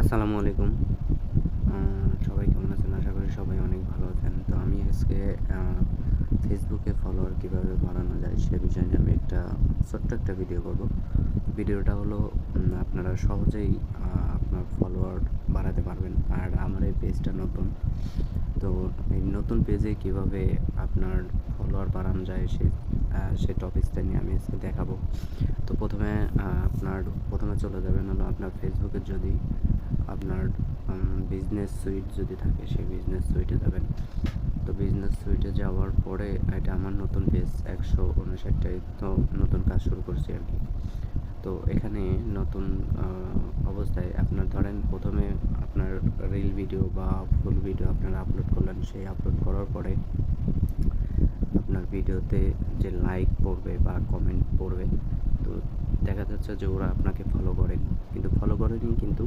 আসসালামু আলাইকুম। সবাই কেমন আছেন? আশা করি সবাই অনেক ভালো আছেন। তো আমি আজকে আ ফেসবুকে ফলোয়ার কীভাবে বাড়ানো যায় সে বিষয় নিয়ে আমি ছোট্ট একটা ভিডিও করব। ভিডিওটা হলো আপনারা সহজেই আপনার ফলোয়ার বাড়াতে পারবেন। আর আমার এই পেজটা নতুন। তো এই নতুন পেজে কীভাবে আপনার ফলোয়ার বাড়ানো যায় সে টপিকসটা নিয়ে আমি আজকে দেখাবো। তো প্রথমে চলে যাবেন হলো আপনার ফেসবুকে যদি আপনার বিজনেস সুইট যদি থাকে সেই বিজনেস সুইটে যাবেন। তো বিজনেস সুইটে যাওয়ার পরে এটা আমার নতুন পেজ 159টায় তো নতুন কাজ শুরু করছি আর কি। তো এখানে নতুন অবস্থায় আপনার ধরেন প্রথমে আপনার রিল ভিডিও বা ফুল ভিডিও আপনারা আপলোড করলেন, সেই আপলোড করার পরে আপনার ভিডিওতে যে লাইক পড়বে বা কমেন্ট পড়বে, তো দেখা যাচ্ছে যে ওরা আপনাকে ফলো করেনি, কিন্তু